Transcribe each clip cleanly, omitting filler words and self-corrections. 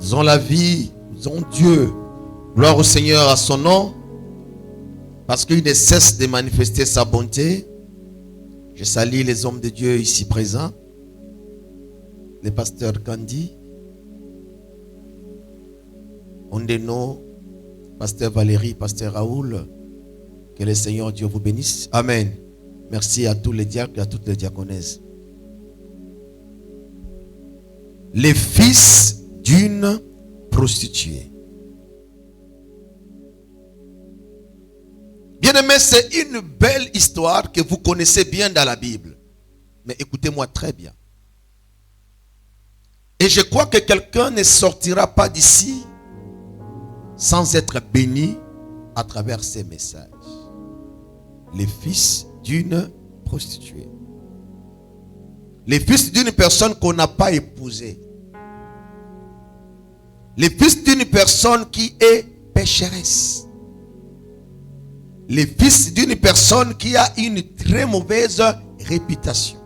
Nous avons la vie, nous avons Dieu. Gloire au Seigneur à son nom. Parce qu'il ne cesse de manifester sa bonté. Je salue les hommes de Dieu ici présents. Le pasteur Candy. Ondeno, pasteur Valérie, pasteur Raoul. Que le Seigneur Dieu vous bénisse. Amen. Merci à tous les diacres et à toutes les diaconesses. Les fils d'une prostituée. Bien-aimés, c'est une belle histoire que vous connaissez bien dans la Bible. Mais écoutez-moi très bien. Et je crois que quelqu'un ne sortira pas d'ici sans être béni à travers ces messages. Les fils d'une prostituée. Les fils d'une personne qu'on n'a pas épousée. Les fils d'une personne qui est pécheresse. Les fils d'une personne qui a une très mauvaise réputation.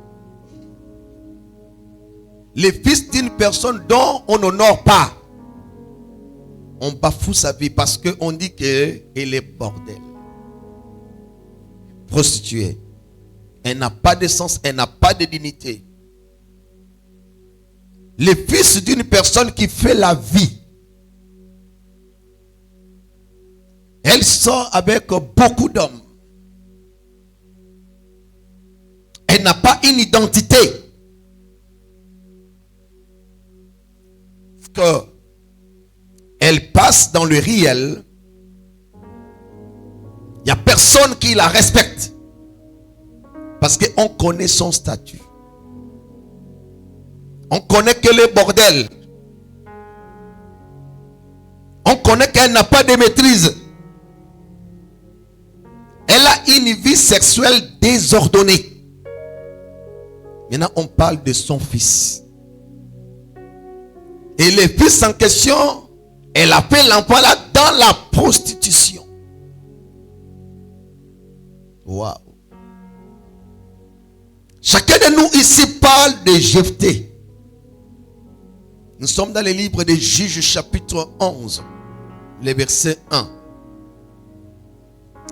Les fils d'une personne dont on n'honore pas. On bafoue sa vie parce qu'on dit qu'elle est bordel. Prostituée. Elle n'a pas de sens, elle n'a pas de dignité. Les fils d'une personne qui fait la vie. Elle sort avec beaucoup d'hommes. Elle n'a pas une identité. Que elle passe dans le réel. Il n'y a personne qui la respecte. Parce qu'on connaît son statut. On connaît qu'elle est bordel. On connaît qu'elle n'a pas de maîtrise. Elle a une vie sexuelle désordonnée. Maintenant, on parle de son fils. Et le fils en question, elle a fait l'emploi là dans la prostitution. Waouh. Chacun de nous ici parle de Jephthé. Nous sommes dans le livre des Juges chapitre 11, le verset 1.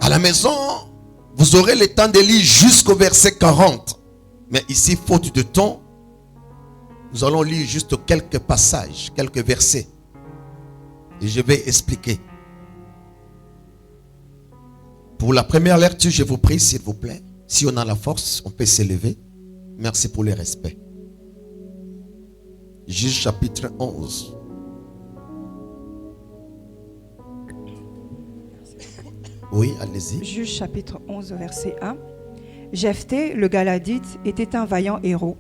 À la maison, vous aurez le temps de lire jusqu'au verset 40. Mais ici, faute de temps, nous allons lire juste quelques passages, quelques versets. Et je vais expliquer. Pour la première lecture, je vous prie, s'il vous plaît. Si on a la force, on peut s'élever. Merci pour le respect. Juge chapitre 11. Oui, allez-y. Juge chapitre 11, verset 1. Jephthé, le Galadite, était un vaillant héros.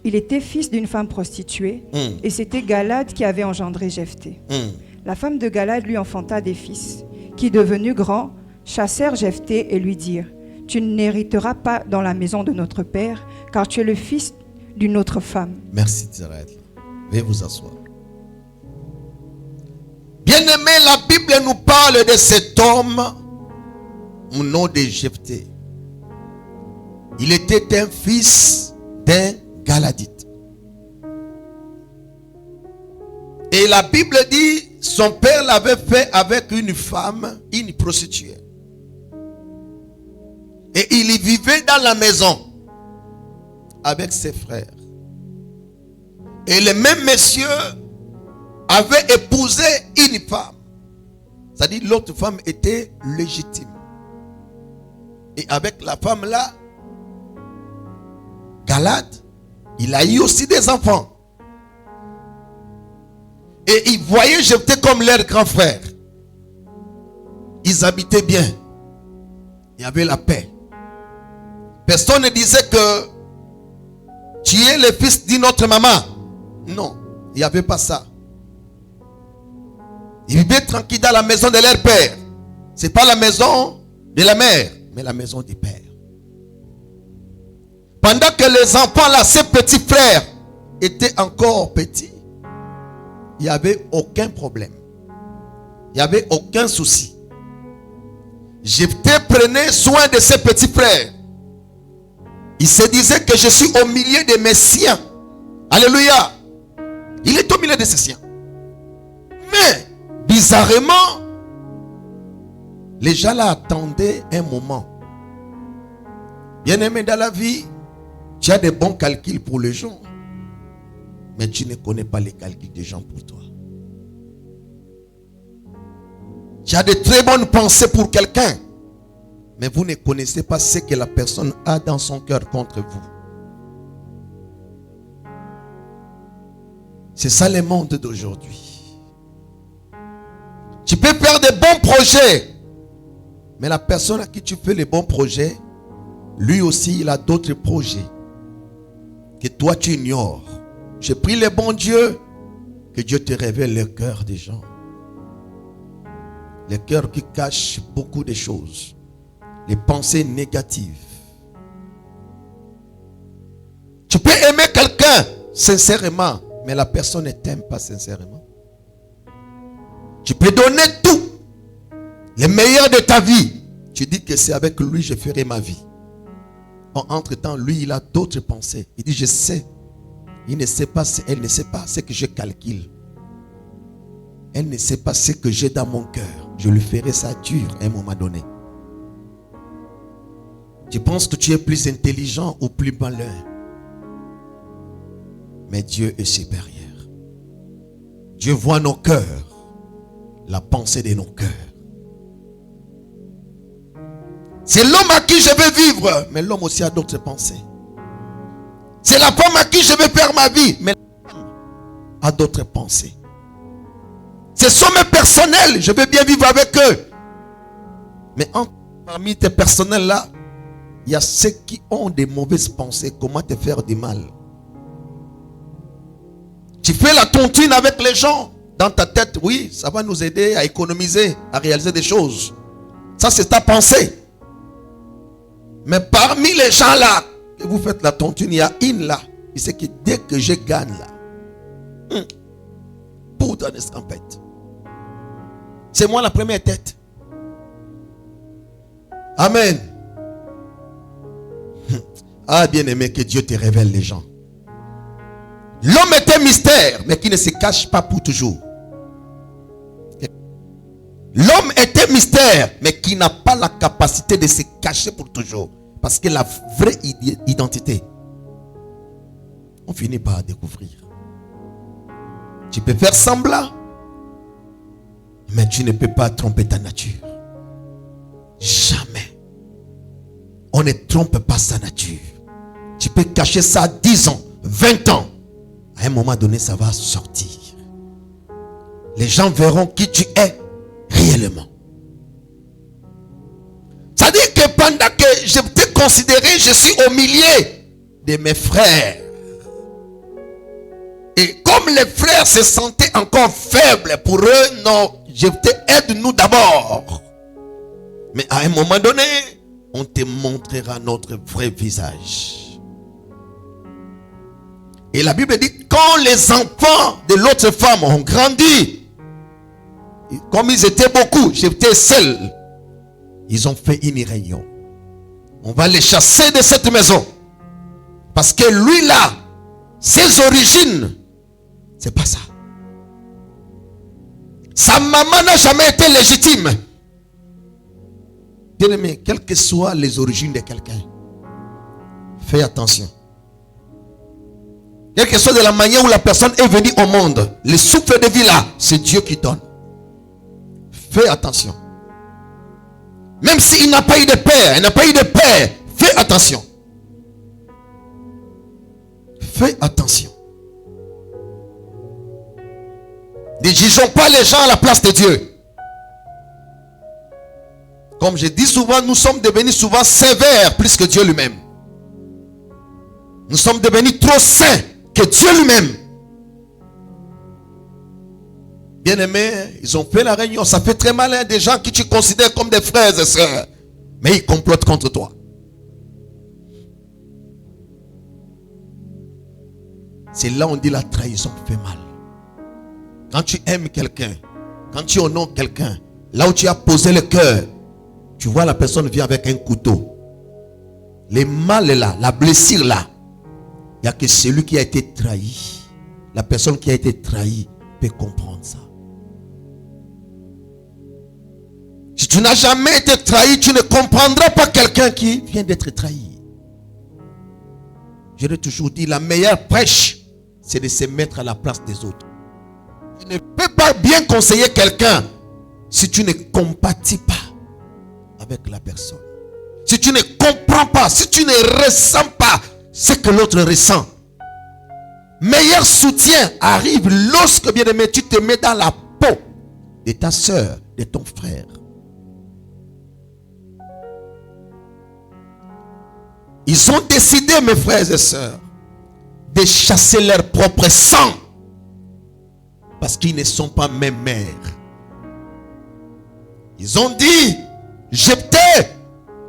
Il était fils d'une femme prostituée. Et c'était Galad qui avait engendré Jephthé. La femme de Galad lui enfanta des fils, qui, devenus grands, chassèrent Jephthé et lui dirent: tu n'hériteras pas dans la maison de notre père, car tu es le fils d'une autre femme. Merci Thérèse. Veuillez vous asseoir. Bien-aimé, la Bible nous parle de cet homme au nom de Jephthé. Il était un fils d'un Galadite. Et la Bible dit, son père l'avait fait avec une femme, une prostituée. Et il y vivait dans la maison avec ses frères. Et le même monsieur avait épousé une femme. C'est-à-dire l'autre femme était légitime. Et avec la femme là, Galad, il a eu aussi des enfants. Et ils voyaient Jephthé comme leur grand frère. Ils habitaient bien. Il y avait la paix. Personne ne disait que tu es le fils d'une autre maman. Non, il n'y avait pas ça. Ils vivaient tranquilles dans la maison de leur père. Ce n'est pas la maison de la mère, mais la maison du père. Pendant que les enfants là, ses petits frères, étaient encore petits, il n'y avait aucun problème. Il n'y avait aucun souci. Jephthé prenait soin de ses petits frères. Il se disait que je suis au milieu de mes siens. Alléluia. Il est au milieu de ses siens. bizarrement, les gens là attendaient un moment. Bien-aimé dans la vie, tu as des bons calculs pour les gens, mais tu ne connais pas les calculs des gens pour toi. Tu as de très bonnes pensées pour quelqu'un, mais vous ne connaissez pas ce que la personne a dans son cœur contre vous. C'est ça le monde d'aujourd'hui. Tu peux faire de bons projets, mais la personne à qui tu fais les bons projets, lui aussi il a d'autres projets que toi tu ignores. Je prie le bon Dieu que Dieu te révèle le cœur des gens. Le cœur qui cache beaucoup de choses. Les pensées négatives. Tu peux aimer quelqu'un sincèrement, mais la personne ne t'aime pas sincèrement. Tu peux donner tout, le meilleur de ta vie. Tu dis que c'est avec lui que je ferai ma vie. Entre-temps, lui, il a d'autres pensées. Il dit, je sais. Il ne sait pas, elle ne sait pas ce que je calcule. Elle ne sait pas ce que j'ai dans mon cœur. Je lui ferai ça dur à un moment donné. Tu penses que tu es plus intelligent ou plus malin. Mais Dieu est supérieur. Dieu voit nos cœurs, la pensée de nos cœurs. C'est l'homme à qui je veux vivre, mais l'homme aussi a d'autres pensées. C'est la femme à qui je veux faire ma vie, mais la femme a d'autres pensées. Ce sont mes personnels, je veux bien vivre avec eux. Mais parmi tes personnels là, il y a ceux qui ont des mauvaises pensées, comment te faire du mal. Tu fais la tontine avec les gens dans ta tête, oui, ça va nous aider à économiser, à réaliser des choses. Ça c'est ta pensée. Mais parmi les gens là, que vous faites la tontine, il y a une là, il sait que dès que je gagne là, pour dans l'escampette. C'est moi la première tête. Amen. Ah, bien-aimé, que Dieu te révèle les gens. L'homme est un mystère, mais qui ne se cache pas pour toujours. L'homme est un mystère, mais qui n'a pas la capacité de se cacher pour toujours. Parce que la vraie identité, on finit par découvrir. Tu peux faire semblant, mais tu ne peux pas tromper ta nature. Jamais. On ne trompe pas sa nature. Tu peux cacher ça 10 ans, 20 ans. À un moment donné, ça va sortir. Les gens verront qui tu es réellement. Ça dit que pendant que je t'ai considéré, je suis au milieu de mes frères. Et comme les frères se sentaient encore faibles pour eux, non, je aide-nous d'abord. Mais à un moment donné, on te montrera notre vrai visage. Et la Bible dit, quand les enfants de l'autre femme ont grandi, comme ils étaient beaucoup, j'étais seul, ils ont fait une réunion. On va les chasser de cette maison. Parce que lui là, ses origines, c'est pas ça. Sa maman n'a jamais été légitime. Bien-aimé, quelles que soient les origines de quelqu'un, fais attention. Quelle que soit de la manière où la personne est venue au monde, le souffle de vie là, c'est Dieu qui donne. Fais attention. Même s'il n'a pas eu de père, il n'a pas eu de père, fais attention. Fais attention. Ne jugeons pas les gens à la place de Dieu. Comme je dis souvent, nous sommes devenus souvent sévères plus que Dieu lui-même. Nous sommes devenus trop saints que Dieu lui-même. Bien-aimés, ils ont fait la réunion. Ça fait très mal à des gens que tu considères comme des frères et sœurs. Mais ils complotent contre toi. C'est là où on dit la trahison fait mal. Quand tu aimes quelqu'un, quand tu honores quelqu'un, là où tu as posé le cœur, tu vois la personne vient avec un couteau. Le mal est là, la blessure là. Il n'y a que celui qui a été trahi. La personne qui a été trahie peut comprendre ça. Si tu n'as jamais été trahi, tu ne comprendras pas quelqu'un qui vient d'être trahi. Je l'ai toujours dit, la meilleure prêche, c'est de se mettre à la place des autres. Tu ne peux pas bien conseiller quelqu'un si tu ne compatis pas avec la personne. Si tu ne comprends pas, si tu ne ressens pas ce que l'autre ressent. Meilleur soutien arrive lorsque, bien aimé, tu te mets dans la peau de ta soeur, de ton frère. Ils ont décidé, mes frères et sœurs, de chasser leur propre sang. Parce qu'ils ne sont pas mes mères. Ils ont dit, Jephthé,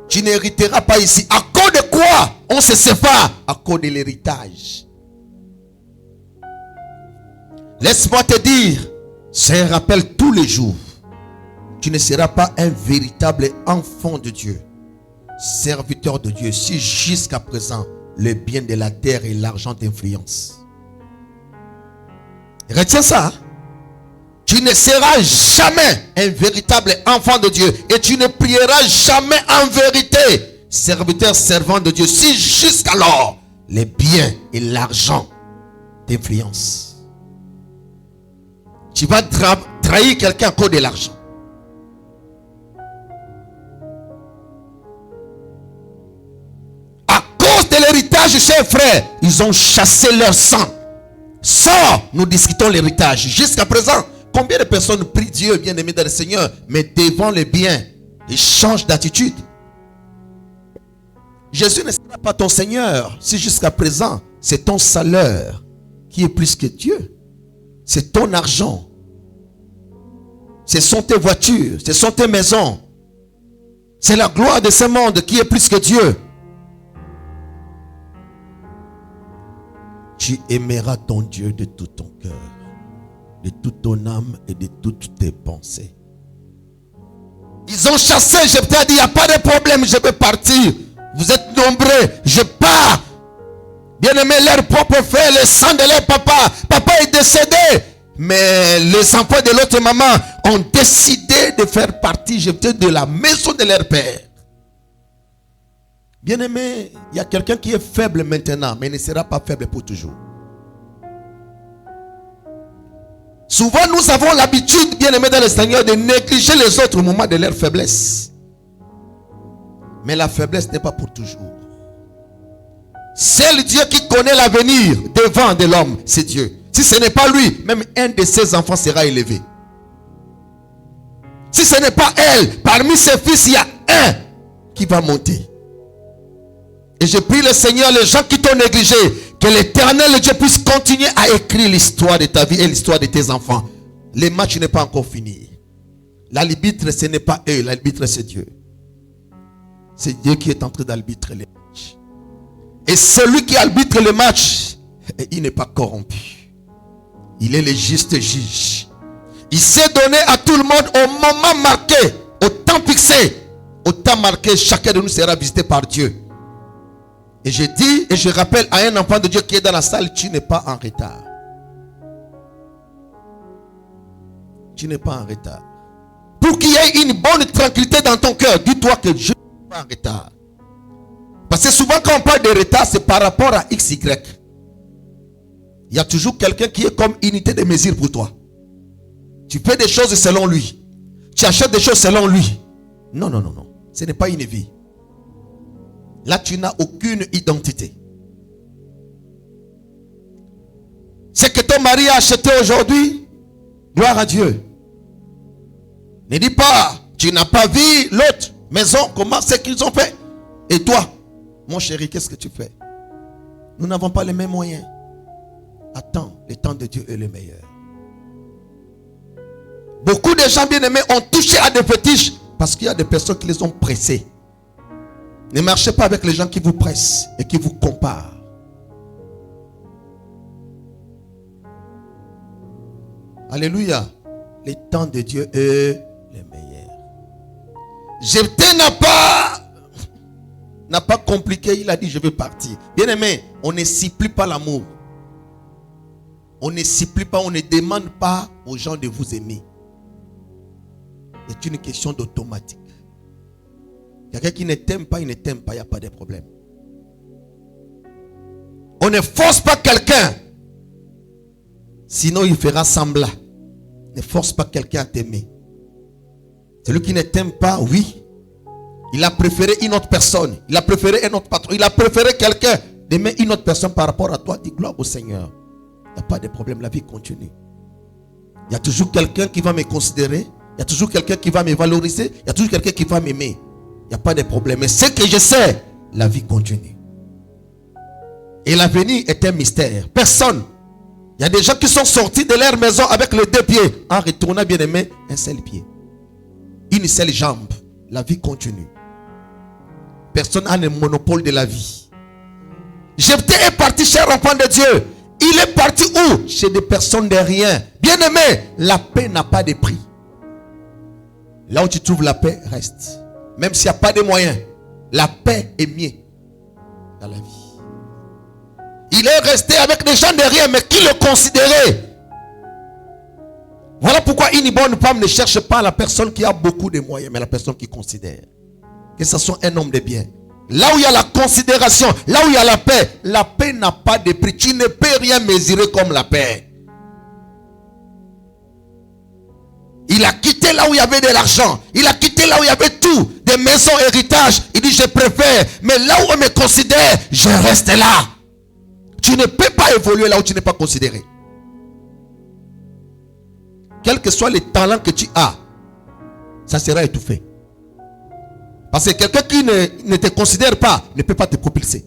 tu n'hériteras pas ici. À cause de quoi on se sépare? À cause de l'héritage. Laisse-moi te dire, c'est un rappel tous les jours. Tu ne seras pas un véritable enfant de Dieu, serviteur de Dieu, si jusqu'à présent le bien de la terre et l'argent t'influencent. Retiens ça. Tu ne seras jamais un véritable enfant de Dieu et tu ne prieras jamais en vérité, serviteur, servant de Dieu, si jusqu'alors les biens et l'argent t'influencent. Tu vas trahir quelqu'un à cause de l'argent. À cause de l'héritage, chers frères, ils ont chassé leur sang. Sors, nous discutons l'héritage. Jusqu'à présent, combien de personnes prient Dieu, bien-aimé dans le Seigneur, mais devant les biens, ils changent d'attitude. Jésus ne sera pas ton Seigneur si jusqu'à présent, c'est ton salaire qui est plus que Dieu. C'est ton argent. Ce sont tes voitures, ce sont tes maisons. C'est la gloire de ce monde qui est plus que Dieu. Tu aimeras ton Dieu de tout ton cœur, de toute ton âme et de toutes tes pensées. Ils ont chassé, je t'ai dit, il n'y a pas de problème, je peux partir. Vous êtes nombreux, je pars. Bien-aimé, leur propre frère, le sang de leur papa. Papa est décédé. Mais les enfants de l'autre maman ont décidé de faire partie, de la maison de leur père. Bien-aimé, il y a quelqu'un qui est faible maintenant, mais ne sera pas faible pour toujours. Souvent, nous avons l'habitude, bien-aimé dans le Seigneur, de négliger les autres au moment de leur faiblesse. Mais la faiblesse n'est pas pour toujours. Seul Dieu qui connaît l'avenir devant de l'homme, c'est Dieu. Si ce n'est pas lui, même un de ses enfants sera élevé. Si ce n'est pas elle, parmi ses fils, il y a un qui va monter. Et je prie le Seigneur, les gens qui t'ont négligé, que l'Éternel Dieu puisse continuer à écrire l'histoire de ta vie et l'histoire de tes enfants. Le match n'est pas encore fini. L'arbitre, ce n'est pas eux, l'arbitre c'est Dieu. C'est Dieu qui est en train d'arbitrer les matchs. Et celui qui arbitre le match, il n'est pas corrompu. Il est le juste juge. Il s'est donné à tout le monde au moment marqué, au temps fixé. Au temps marqué, chacun de nous sera visité par Dieu. Et je dis et je rappelle à un enfant de Dieu qui est dans la salle, tu n'es pas en retard. Tu n'es pas en retard. Pour qu'il y ait une bonne tranquillité dans ton cœur, dis-toi que je ne suis pas en retard. Parce que souvent quand on parle de retard, c'est par rapport à XY. Il y a toujours quelqu'un qui est comme unité de mesure pour toi. Tu fais des choses selon lui. Tu achètes des choses selon lui. Non, non, non, non. Ce n'est pas une vie. Là, tu n'as aucune identité. Ce que ton mari a acheté aujourd'hui, gloire à Dieu. Ne dis pas, tu n'as pas vu l'autre maison, comment c'est qu'ils ont fait. Et toi, mon chéri, qu'est-ce que tu fais? Nous n'avons pas les mêmes moyens. Attends, le temps de Dieu est le meilleur. Beaucoup de gens bien-aimés ont touché à des fétiches parce qu'il y a des personnes qui les ont pressés. Ne marchez pas avec les gens qui vous pressent et qui vous comparent. Alléluia. Le temps de Dieu est le meilleur. Jephthé n'a pas compliqué. Il a dit je vais partir. Bien-aimé, on ne supplie pas l'amour. On ne supplie pas, on ne demande pas aux gens de vous aimer. C'est une question d'automatique. Quelqu'un qui ne t'aime pas, il ne t'aime pas, il n'y a pas de problème. On ne force pas quelqu'un. Sinon, il fera semblant. Ne force pas quelqu'un à t'aimer. Celui qui ne t'aime pas, oui. Il a préféré une autre personne. Il a préféré un autre patron. Il a préféré quelqu'un d'aimer une autre personne par rapport à toi. Dis gloire au Seigneur. Il n'y a pas de problème. La vie continue. Il y a toujours quelqu'un qui va me considérer. Il y a toujours quelqu'un qui va me valoriser. Il y a toujours quelqu'un qui va m'aimer. Il n'y a pas de problème. Mais ce que je sais, la vie continue. Et l'avenir est un mystère. Personne. Il y a des gens qui sont sortis de leur maison avec les deux pieds. En retournant, bien aimé, un seul pied. Une seule jambe. La vie continue. Personne n'a le monopole de la vie. Jephthé est parti chez l'enfant de Dieu. Il est parti où? Chez des personnes de rien. Bien aimé, la paix n'a pas de prix. Là où tu trouves la paix, reste. Même s'il n'y a pas de moyens, la paix est mieux dans la vie. Il est resté avec des gens de rien, mais qui le considéraient. Voilà pourquoi une bonne femme ne cherche pas la personne qui a beaucoup de moyens, mais la personne qui considère. Que ce soit un homme de bien. Là où il y a la considération, là où il y a la paix n'a pas de prix. Tu ne peux rien mesurer comme la paix. Il a quitté là où il y avait de l'argent. Il a quitté là où il y avait tout. Des maisons, héritages. Il dit je préfère. Mais là où on me considère, je reste là. Tu ne peux pas évoluer là où tu n'es pas considéré. Quels que soient les talents que tu as, ça sera étouffé. Parce que quelqu'un qui ne te considère pas ne peut pas te propulser.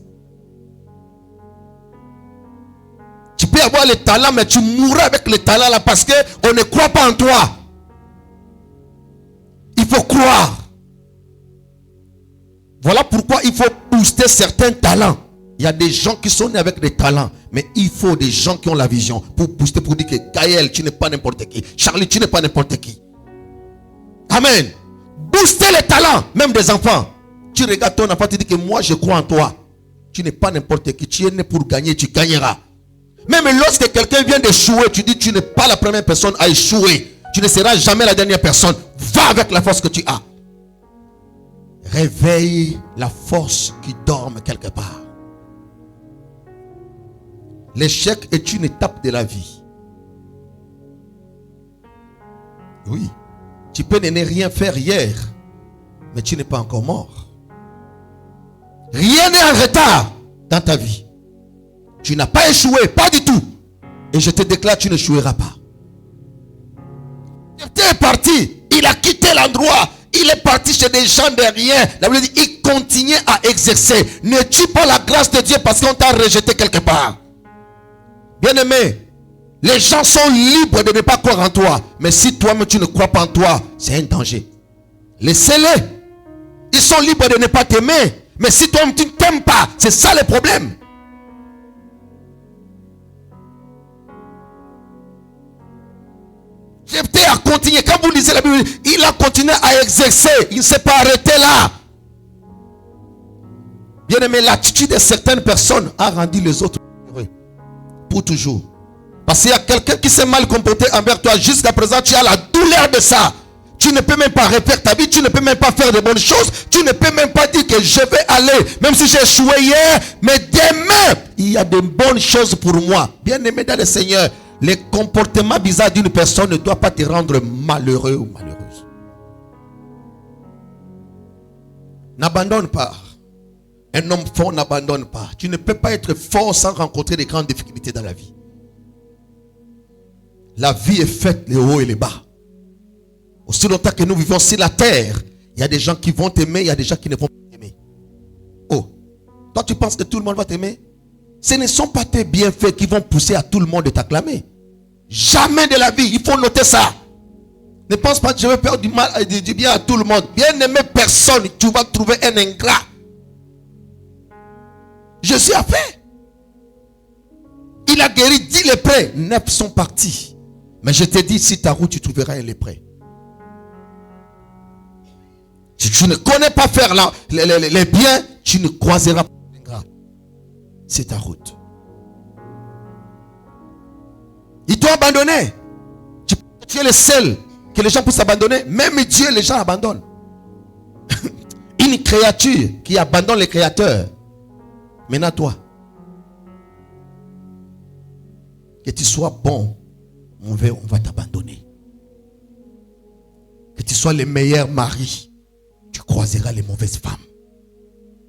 Tu peux avoir les talents, mais tu mourras avec les talents là parce qu'on ne croit pas en toi. Il faut croire. Voilà pourquoi il faut booster certains talents. Il y a des gens qui sont nés avec des talents, mais il faut des gens qui ont la vision pour booster, pour dire que Gaël, tu n'es pas n'importe qui. Charlie, tu n'es pas n'importe qui. Amen. Booster les talents, même des enfants. Tu regardes ton enfant, tu dis que moi je crois en toi. Tu n'es pas n'importe qui. Tu es né pour gagner, tu gagneras. Même lorsque quelqu'un vient d'échouer, tu dis tu n'es pas la première personne à échouer. Tu ne seras jamais la dernière personne. Va avec la force que tu as. Réveille la force qui dorme quelque part. L'échec est une étape de la vie. Oui. Tu peux ne rien faire hier, mais tu n'es pas encore mort. Rien n'est en retard dans ta vie. Tu n'as pas échoué, pas du tout. Et je te déclare, tu n'échoueras pas. Il est parti, il a quitté l'endroit. Il est parti chez des gens de rien. La Bible dit, il continue à exercer. Ne tue pas la grâce de Dieu parce qu'on t'a rejeté quelque part. Bien-aimé, les gens sont libres de ne pas croire en toi. Mais si toi-même tu ne crois pas en toi, c'est un danger. Laissez-les. Ils sont libres de ne pas t'aimer. Mais si toi-même tu ne t'aimes pas, c'est ça le problème. Jephthé a continué. Quand vous lisez la Bible, il a continué à exercer. Il ne s'est pas arrêté là. Bien-aimé, l'attitude de certaines personnes a rendu les autres heureux. Pour toujours. Parce qu'il y a quelqu'un qui s'est mal comporté envers toi. Jusqu'à présent, tu as la douleur de ça. Tu ne peux même pas refaire ta vie. Tu ne peux même pas faire de bonnes choses. Tu ne peux même pas dire que je vais aller. Même si j'ai échoué hier. Mais demain, il y a de bonnes choses pour moi. Bien-aimé dans le Seigneur, les comportements bizarres d'une personne ne doivent pas te rendre malheureux ou malheureuse. N'abandonne pas. Un homme fort n'abandonne pas. Tu ne peux pas être fort sans rencontrer des grandes difficultés dans la vie. La vie est faite les hauts et les bas. Aussi longtemps que nous vivons sur la terre, il y a des gens qui vont t'aimer, il y a des gens qui ne vont pas t'aimer. Oh, toi tu penses que tout le monde va t'aimer? Ce ne sont pas tes bienfaits qui vont pousser à tout le monde de t'acclamer. Jamais de la vie, il faut noter ça. Ne pense pas que je vais faire du mal, du bien à tout le monde. Bien aimé personne, tu vas trouver un ingrat. Je suis à fait. Il a guéri 10 lépreux, 9 sont partis. Mais je te dis, si ta route, tu trouveras un lépreux. Si tu ne connais pas faire les biens, tu ne croiseras pas l'ingrat. C'est ta route. Ils t'ont abandonné. Tu es le seul que les gens puissent abandonner. Même Dieu, les gens abandonnent. Une créature qui abandonne le Créateur. Maintenant toi, que tu sois bon, on va t'abandonner. Que tu sois le meilleur mari, tu croiseras les mauvaises femmes.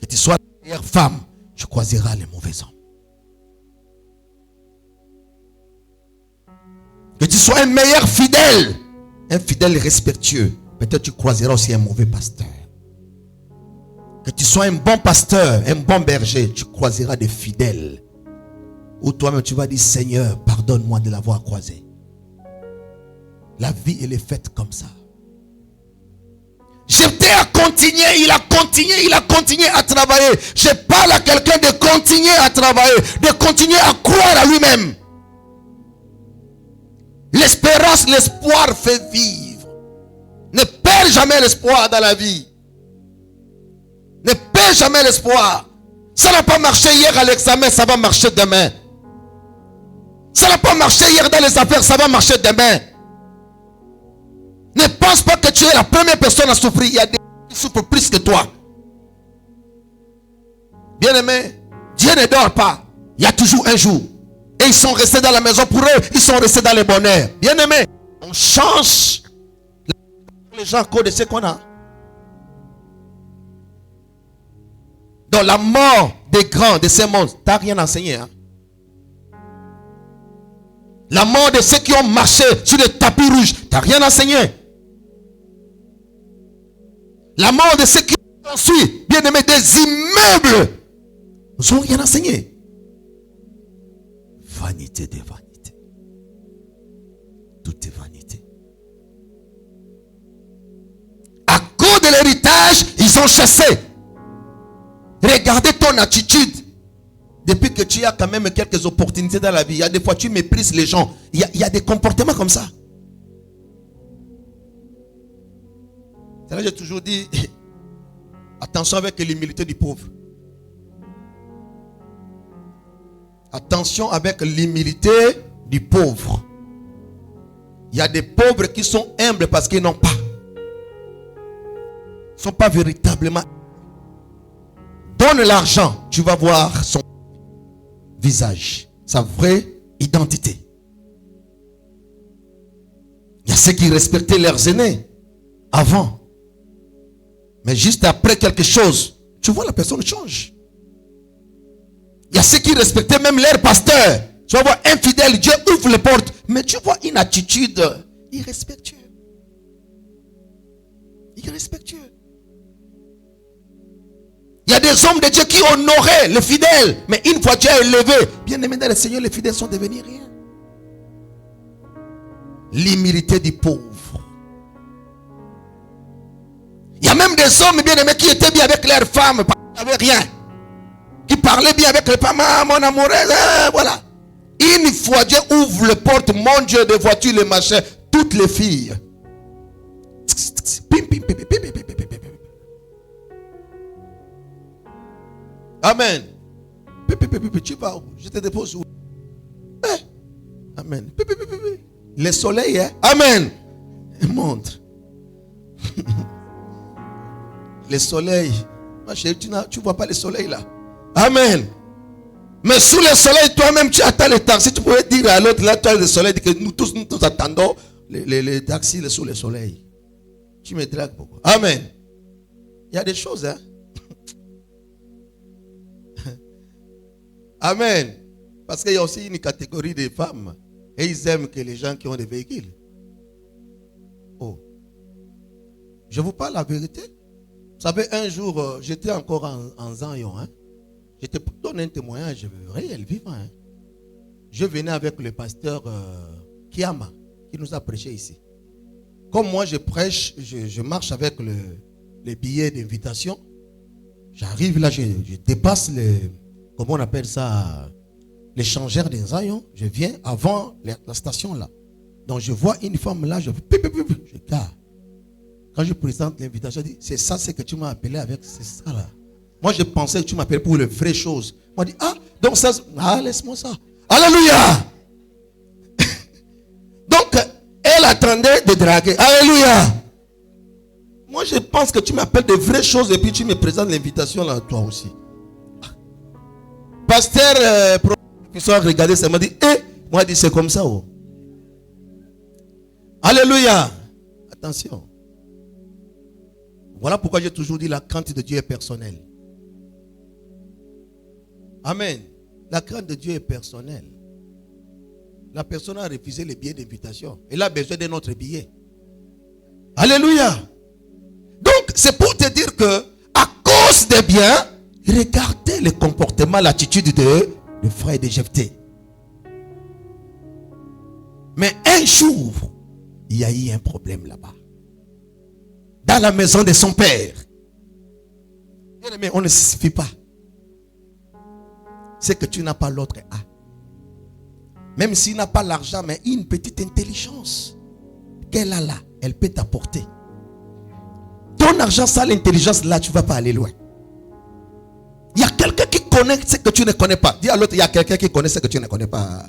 Que tu sois la meilleure femme, tu croiseras les mauvais hommes. Que tu sois un meilleur fidèle, un fidèle respectueux, peut-être tu croiseras aussi un mauvais pasteur. Que tu sois un bon pasteur, un bon berger, tu croiseras des fidèles. Ou toi-même tu vas dire, Seigneur, pardonne-moi de l'avoir croisé. La vie, elle est faite comme ça. Jephthé a continué, il a continué à travailler. Je parle à quelqu'un de continuer à travailler, de continuer à croire à lui-même. L'espérance, l'espoir fait vivre. Ne perds jamais l'espoir dans la vie. Ne perds jamais l'espoir. Ça n'a pas marché hier à l'examen, ça va marcher demain. Ça n'a pas marché hier dans les affaires, ça va marcher demain. Ne pense pas que tu es la première personne à souffrir. Il y a des gens qui souffrent plus que toi. Bien-aimé, Dieu ne dort pas. Il y a toujours un jour. Et ils sont restés dans la maison pour eux. Ils sont restés dans les bonheurs. Bien-aimé, on change les gens à cause de ce qu'on a. Dans la mort des grands de ce monde, tu n'as rien enseigné. Hein? La mort de ceux qui ont marché sur le tapis rouge, tu n'as rien enseigné. La mort de ceux qui ont construit, bien aimé, des immeubles, nous n'ont rien enseigné. Vanité de vanité. Tout est vanité. À cause de l'héritage, ils ont chassé. Regardez ton attitude. Depuis que tu as quand même quelques opportunités dans la vie, il y a des fois tu méprises les gens. Il y a des comportements comme ça. C'est là que j'ai toujours dit, attention avec l'humilité du pauvre. Attention avec l'humilité du pauvre. Il y a des pauvres qui sont humbles parce qu'ils n'ont pas. Ils ne sont pas véritablement. Donne l'argent, tu vas voir son visage, sa vraie identité. Il y a ceux qui respectaient leurs aînés avant. Mais juste après quelque chose, tu vois la personne change. Il y a ceux qui respectaient même leur pasteur. Tu vas voir infidèle, Dieu ouvre les portes. Mais tu vois une attitude irrespectueuse. Irrespectueux. Il y a des hommes de Dieu qui honoraient les fidèles. Mais une fois Dieu est élevé, bien aimé dans le Seigneur, les fidèles sont devenus rien. L'humilité du pauvre. Il y a même des hommes bien aimés qui étaient bien avec leurs femmes, qui n'avaient rien. Qui parlaient bien avec les femmes, ah, mon amoureuse, voilà. Une fois Dieu ouvre les portes, mon Dieu, des voitures, les machins, toutes les filles. Amen. Tu vas où? Je te dépose où? Amen. Le soleil, hein? Amen. Montre. Le soleil. Ma chérie, tu ne vois pas le soleil là. Amen. Mais sous le soleil, toi-même, tu attends le taxi. Tu pouvais dire à l'autre, là, toi, le soleil, que nous tous attendons les taxis sous le soleil. Tu me dragues beaucoup. Amen. Il y a des choses, hein. Amen. Parce qu'il y a aussi une catégorie de femmes. Et ils aiment que les gens qui ont des véhicules. Oh. Je vous parle la vérité. Vous savez, un jour, j'étais encore en Zion. Hein? Je te donne un témoignage réel, vivant. Hein? Je venais avec le pasteur Kiama, qui nous a prêché ici. Comme moi, je prêche, je marche avec les billets d'invitation. J'arrive là, je dépasse comment on appelle ça, l'échangeur des Zion. Je viens avant la station là. Donc je vois une femme là, je garde. Quand je présente l'invitation, je dis, c'est ça, c'est que tu m'as appelé avec, c'est ça là. Moi je pensais que tu m'appelais pour les vraies choses. Moi je dis, ah, donc ça, laisse-moi ça. Alléluia. Donc, elle attend train de draguer. Alléluia. Moi, je pense que tu m'appelles de vraies choses et puis tu me présentes l'invitation là, toi aussi. Pasteur, professeur, regardez, ça m'a dit, moi, dit, c'est comme ça. Oh. Alléluia. Attention. Voilà pourquoi j'ai toujours dit la crainte de Dieu est personnelle. Amen. La crainte de Dieu est personnelle. La personne a refusé les billets d'invitation. Elle a besoin d'un autre billet. Alléluia. Donc, c'est pour te dire que, à cause des biens, regardez le comportement, l'attitude de frère de Jephthé. Mais un jour, il y a eu un problème là-bas. Dans la maison de son père. Bien aimé, on ne se suffit pas. C'est que tu n'as pas l'autre A. Même s'il n'a pas l'argent, mais une petite intelligence qu'elle a là, elle peut t'apporter. Ton argent, ça, l'intelligence, là, tu ne vas pas aller loin. Il y a quelqu'un qui connaît ce que tu ne connais pas. Dis à l'autre, il y a quelqu'un qui connaît ce que tu ne connais pas.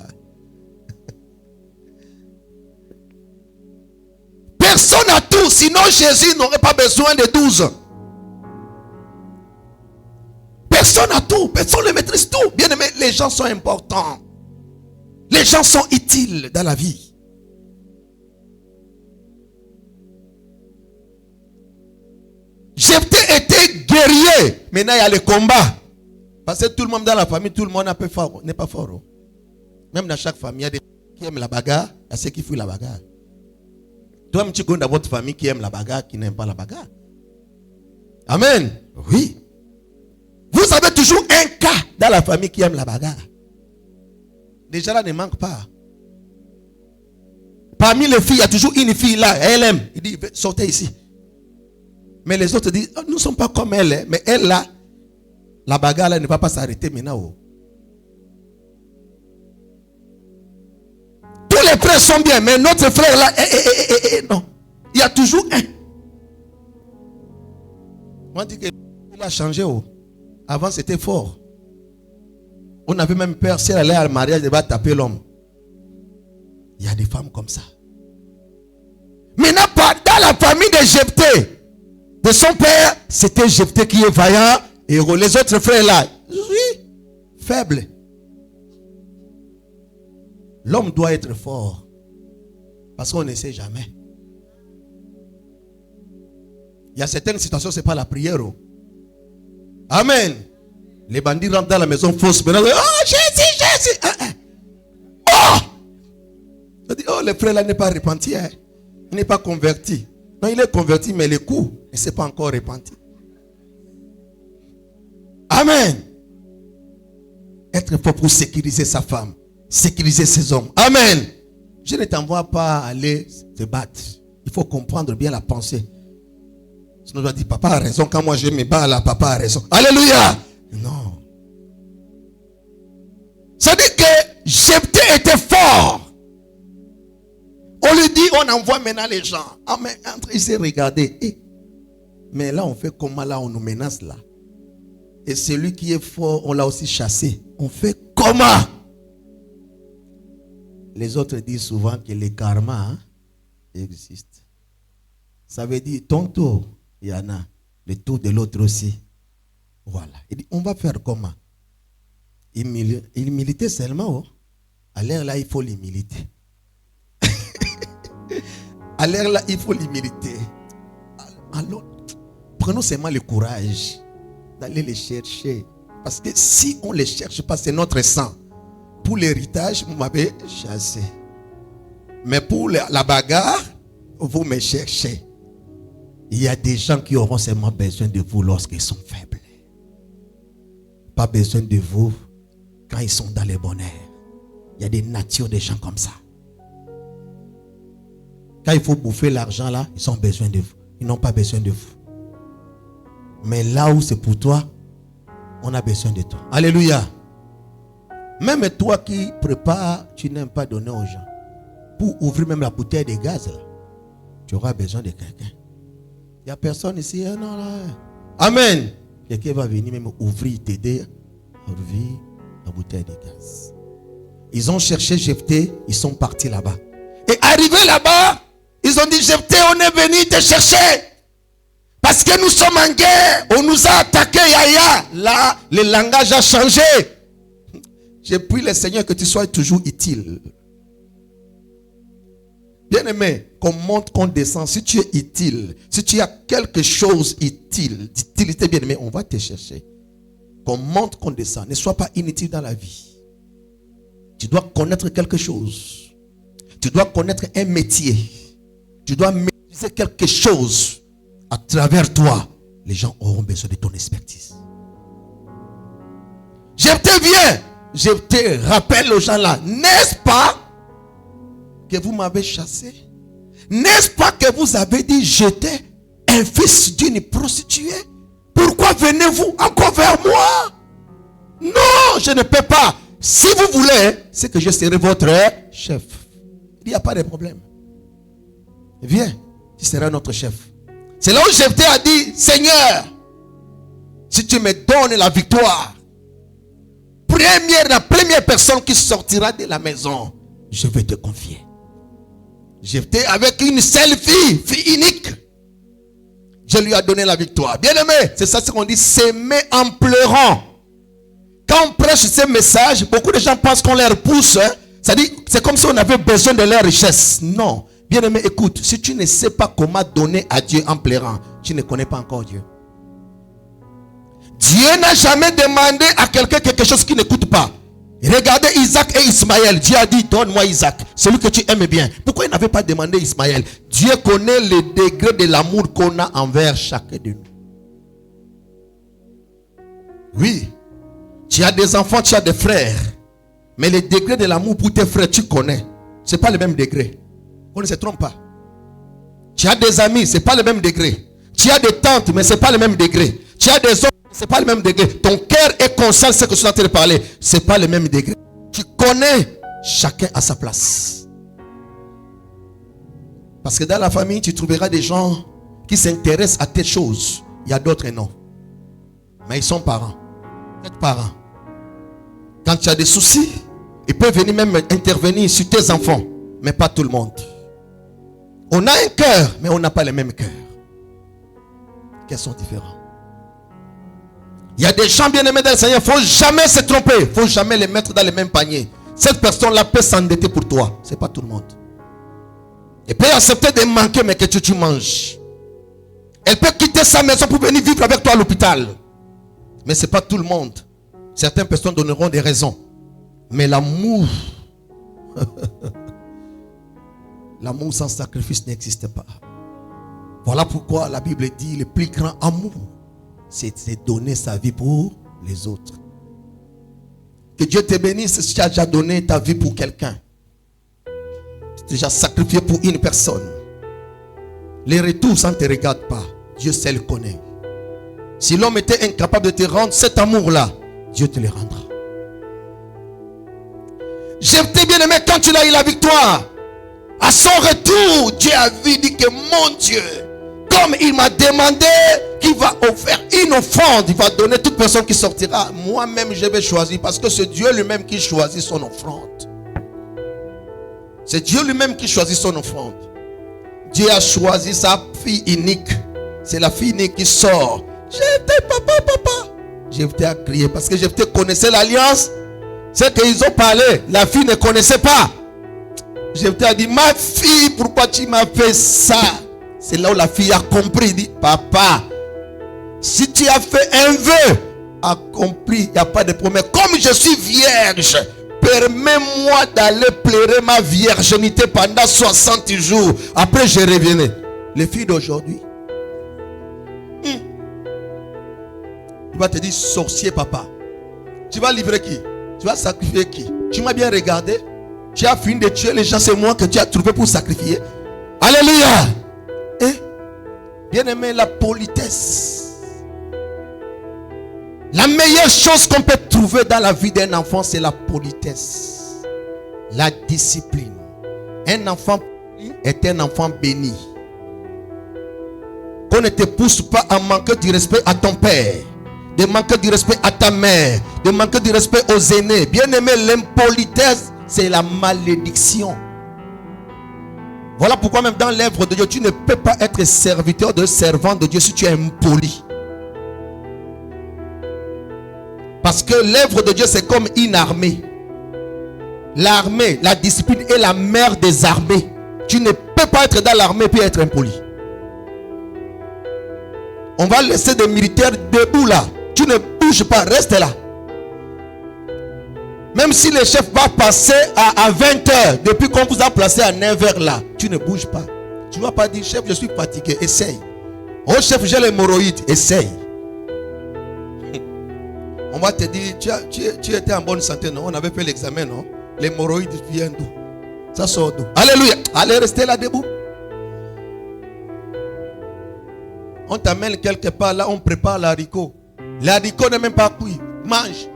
Personne n'a tout, sinon Jésus n'aurait pas besoin de 12. Personne n'a tout, personne ne maîtrise tout. Bien aimé, les gens sont importants. Les gens sont utiles dans la vie. Jephthé était guerrier. Maintenant, il y a le combat. Parce que tout le monde dans la famille, tout le monde n'est pas fort. Même dans chaque famille, il y a des gens qui aiment la bagarre, il y a ceux qui fuient la bagarre. Toi, tu connais dans votre famille qui aime la bagarre, qui n'aime pas la bagarre. Amen. Oui. Vous avez toujours un cas dans la famille qui aime la bagarre. Déjà là, ne manque pas. Parmi les filles, il y a toujours une fille là, elle aime. Il dit, sortez ici. Mais les autres disent, oh, nous ne sommes pas comme elle. Mais elle là, la bagarre là ne va pas s'arrêter maintenant. Oh. Tous les frères sont bien, mais notre frère là, non. Il y a toujours un. On dit qu'il a changé. Oh. Avant c'était fort. On avait même peur, si elle allait à mariage, elle va taper l'homme. Il y a des femmes comme ça. Maintenant, dans la famille de Jephthé, de son père, c'était Jephthé qui est vaillant, héros. Les autres frères là, oui, faibles. L'homme doit être fort. Parce qu'on ne sait jamais. Il y a certaines situations, ce n'est pas la prière. Oh. Amen. Les bandits rentrent dans la maison fausse. Oh, Jésus. Oh, le frère là n'est pas repenti. Hein. Il n'est pas converti. Non, il est converti, mais le coup ne s'est pas encore repenti. Amen. Être fort pour sécuriser sa femme. Sécuriser ses hommes. Amen. Je ne t'envoie pas aller te battre. Il faut comprendre bien la pensée. Sinon, je dois dire, papa a raison. Quand moi je me bats là, papa a raison. Alléluia. Non. Ça dit que Jephthé était fort. On lui dit, on envoie maintenant les gens. Ah, mais entre ici, regardez. Mais là, on fait comment là, on nous menace là. Et celui qui est fort, on l'a aussi chassé. On fait comment? Les autres disent souvent que le karma existe. Ça veut dire, ton tour, il y en a. Le tour de l'autre aussi. Voilà. Il dit, on va faire comment? Humilité seulement. Oh. À l'air là, il faut l'humilité. À l'air là, il faut l'humilité. Alors, prenons seulement le courage d'aller les chercher. Parce que si on ne les cherche pas, c'est notre sang. Pour l'héritage, vous m'avez chassé. Mais pour la bagarre, vous me cherchez. Il y a des gens qui auront seulement besoin de vous lorsqu'ils sont faibles. Pas besoin de vous quand ils sont dans le bonheur. Il y a des natures de gens comme ça. Quand il faut bouffer l'argent là, ils ont besoin de vous. Ils n'ont pas besoin de vous. Mais là où c'est pour toi, on a besoin de toi. Alléluia. Même toi qui prépares, tu n'aimes pas donner aux gens. Pour ouvrir même la bouteille de gaz là, tu auras besoin de quelqu'un. Il n'y a personne ici. Non, là. Amen. Quelqu'un va venir même ouvrir, t'aider à ouvrir la bouteille de gaz. Ils ont cherché Jephthé, ils sont partis là-bas. Et arrivés là-bas, Ils ont dit, Jephthé, on est venu te chercher. Parce que nous sommes en guerre. On nous a attaqué, Yaya. Là, le langage a changé. J'ai pris le Seigneur que tu sois toujours utile. Bien-aimé, qu'on monte, qu'on descend, si tu es utile, si tu as quelque chose utile, d'utilité, bien-aimé, on va te chercher. Qu'on monte, qu'on descend. Ne sois pas inutile dans la vie. Tu dois connaître quelque chose. Tu dois connaître un métier. Tu dois maîtriser quelque chose. À travers toi, les gens auront besoin de ton expertise. Jephthé vient. Jephthé rappelle aux gens là, n'est-ce pas que vous m'avez chassé? N'est-ce pas que vous avez dit j'étais un fils d'une prostituée? Pourquoi venez-vous encore vers moi? Non, je ne peux pas. Si vous voulez, c'est que je serai votre chef. Il n'y a pas de problème. Viens, tu seras notre chef. C'est là où Jephthé a dit, Seigneur, si tu me donnes la victoire, la première personne qui sortira de la maison, je vais te confier. Jephthé avec une seule fille unique. Je lui ai donné la victoire. Bien aimé, c'est ça ce qu'on dit, s'aimer en pleurant. Quand on prêche ces messages, beaucoup de gens pensent qu'on leur pousse. C'est comme si on avait besoin de leur richesse. Non. Bien aimé, écoute, si tu ne sais pas comment donner à Dieu en pleurant, tu ne connais pas encore Dieu. Dieu n'a jamais demandé à quelqu'un quelque chose qu'il n'écoute pas. Regardez Isaac et Ismaël. Dieu a dit, donne-moi Isaac, celui que tu aimes bien. Pourquoi il n'avait pas demandé Ismaël? Dieu connaît le degré de l'amour qu'on a envers chacun de nous. Oui, tu as des enfants, tu as des frères. Mais le degré de l'amour pour tes frères, tu connais. Ce n'est pas le même degré. On ne se trompe pas. Tu as des amis, ce n'est pas le même degré. Tu as des tantes, mais ce n'est pas le même degré. Tu as des hommes, ce n'est pas le même degré. Ton cœur est conscient de ce que je suis en train de parler. Ce n'est pas le même degré. Tu connais chacun à sa place. Parce que dans la famille, tu trouveras des gens qui s'intéressent à tes choses. Il y a d'autres non. Mais ils sont parents. Être parents. Quand tu as des soucis, ils peuvent venir même intervenir sur tes enfants. Mais pas tout le monde. On a un cœur, mais on n'a pas le même cœur. Quels sont différents. Il y a des gens bien-aimés dans le Seigneur. Il ne faut jamais se tromper. Il ne faut jamais les mettre dans le même panier. Cette personne-là peut s'endetter pour toi. Ce n'est pas tout le monde. Elle peut accepter de manquer, mais que tu manges. Elle peut quitter sa maison pour venir vivre avec toi à l'hôpital. Mais ce n'est pas tout le monde. Certaines personnes donneront des raisons. Mais l'amour... L'amour sans sacrifice n'existe pas. Voilà pourquoi la Bible dit le plus grand amour, c'est de donner sa vie pour les autres. Que Dieu te bénisse si tu as déjà donné ta vie pour quelqu'un. Tu t'es déjà sacrifié pour une personne. Les retours, ça ne te regarde pas. Dieu seul connaît. Si l'homme était incapable de te rendre cet amour-là, Dieu te le rendra. Jephthé bien-aimé, quand tu as eu la victoire, à son retour, Dieu a dit que mon Dieu, comme il m'a demandé qu'il va offrir une offrande, il va donner toute personne qui sortira. Moi-même, je vais choisir parce que c'est Dieu lui-même qui choisit son offrande. C'est Dieu lui-même qui choisit son offrande. Dieu a choisi sa fille unique. C'est la fille unique qui sort. Jephthé, papa. Jephthé a crié parce que Jephthé connaissait l'alliance. C'est qu'ils ont parlé. La fille ne connaissait pas. Jephthé a dit, ma fille, pourquoi tu m'as fait ça? C'est là où la fille a compris. Il dit, papa, si tu as fait un vœu accompli, il n'y a pas de problème. Comme je suis vierge, permets-moi d'aller pleurer ma virginité pendant 60 jours. Après, je reviendrai. Les filles d'aujourd'hui, il va te dire, sorcier, papa. Tu vas livrer qui? Tu vas sacrifier qui? Tu m'as bien regardé? Tu as fini de tuer les gens, c'est moi que tu as trouvé pour sacrifier. Alléluia. Et bien aimé, la politesse. La meilleure chose qu'on peut trouver dans la vie d'un enfant, c'est la politesse. La discipline. Un enfant est un enfant béni. Qu'on ne te pousse pas à manquer du respect à ton père, de manquer du respect à ta mère, de manquer du respect aux aînés. Bien aimé, l'impolitesse, c'est la malédiction. Voilà pourquoi même dans l'œuvre de Dieu, tu ne peux pas être serviteur de servant de Dieu si tu es impoli. Parce que l'œuvre de Dieu, c'est comme une armée. L'armée, la discipline est la mère des armées. Tu ne peux pas être dans l'armée puis être impoli. On va laisser des militaires debout là. Tu ne bouges pas, reste là. Même si le chef va passer à 20h, depuis qu'on vous a placé à 9h là, tu ne bouges pas. Tu ne vas pas dire, chef, je suis fatigué, essaye. Oh chef, j'ai l'hémorroïde, essaye. On va te dire, tu étais en bonne santé, non? On avait fait l'examen, non? L'hémorroïde vient d'où? Ça sort d'où? Alléluia. Allez, restez là debout. On t'amène quelque part, là on prépare l'haricot. L'haricot n'est même pas cuit. Mange.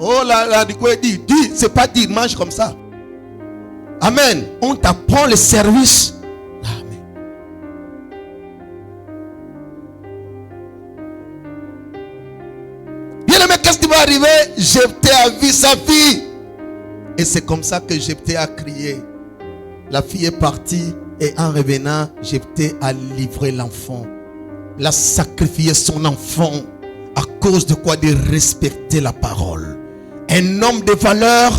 Oh, l'haricot est dit, c'est pas dit, mange comme ça. Amen. On t'apprend le service. Amen. Bien aimé, qu'est-ce qui va arriver? Jephthé a vu sa fille. Et c'est comme ça que Jephthé a crié. La fille est partie et en revenant, Jephthé a livré l'enfant. Il a sacrifié son enfant. À cause de quoi? De respecter la parole. Un homme de valeur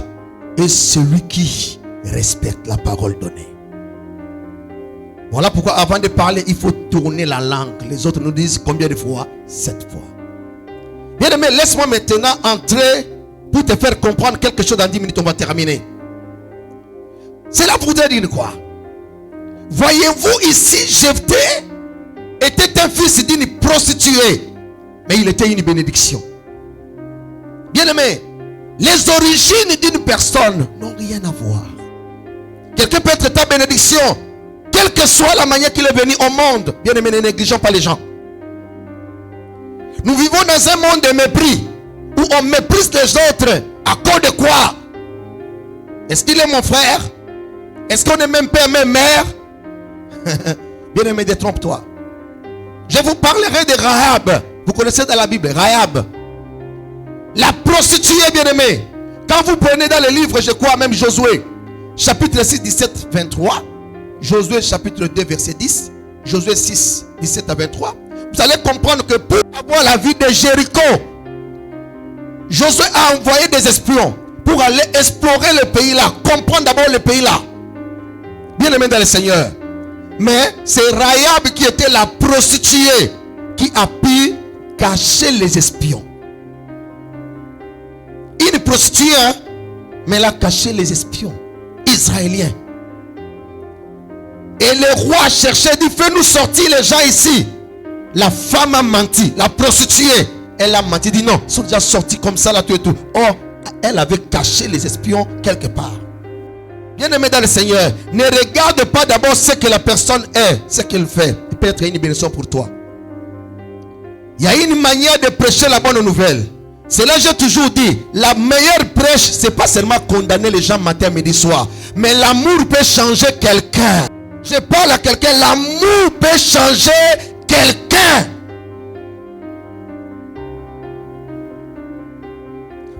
est celui qui respecte la parole donnée. Voilà pourquoi avant de parler, il faut tourner la langue. Les autres nous disent combien de fois? 7 fois. Bien aimé, laisse-moi maintenant entrer pour te faire comprendre quelque chose. Dans 10 minutes, on va terminer. Cela voudrait dire quoi? Voyez-vous ici, Jephthé était un fils d'une prostituée, mais il était une bénédiction. Bien aimé, les origines d'une personne n'ont rien à voir. Quelqu'un peut être ta bénédiction, quelle que soit la manière qu'il est venu au monde. Bien aimé, ne négligeons pas les gens. Nous vivons dans un monde de mépris, où on méprise les autres. À cause de quoi? Est-ce qu'il est mon frère? Est-ce qu'on est même père, même mère? Bien aimé, détrompe-toi. Je vous parlerai de Rahab. Vous connaissez dans la Bible, Rahab. La prostituée, bien aimée. Quand vous prenez dans le livre, je crois même Josué, chapitre 6, 17, 23. Josué, chapitre 2, verset 10. Josué 6, 17 à 23. Vous allez comprendre que pour avoir la vie de Jéricho, Josué a envoyé des espions pour aller explorer le pays là. Comprendre d'abord le pays là. Bien aimé dans le Seigneur. Mais c'est Rahab qui était la prostituée qui a pu cacher les espions. Une prostituée, hein, mais elle a caché les espions israéliens. Et le roi cherchait, dit, fais-nous sortir les gens ici. La femme a menti, la prostituée, elle a menti, dit non, ils sont déjà sortis comme ça là, tout et tout. Or, elle avait caché les espions quelque part. Bien aimé dans le Seigneur, ne regarde pas d'abord ce que la personne est, ce qu'elle fait. Il peut être une bénédiction pour toi. Il y a une manière de prêcher la bonne nouvelle. C'est là que j'ai toujours dit, la meilleure prêche, c'est pas seulement condamner les gens matin, midi, soir. Mais l'amour peut changer quelqu'un. Je parle à quelqu'un, l'amour peut changer quelqu'un.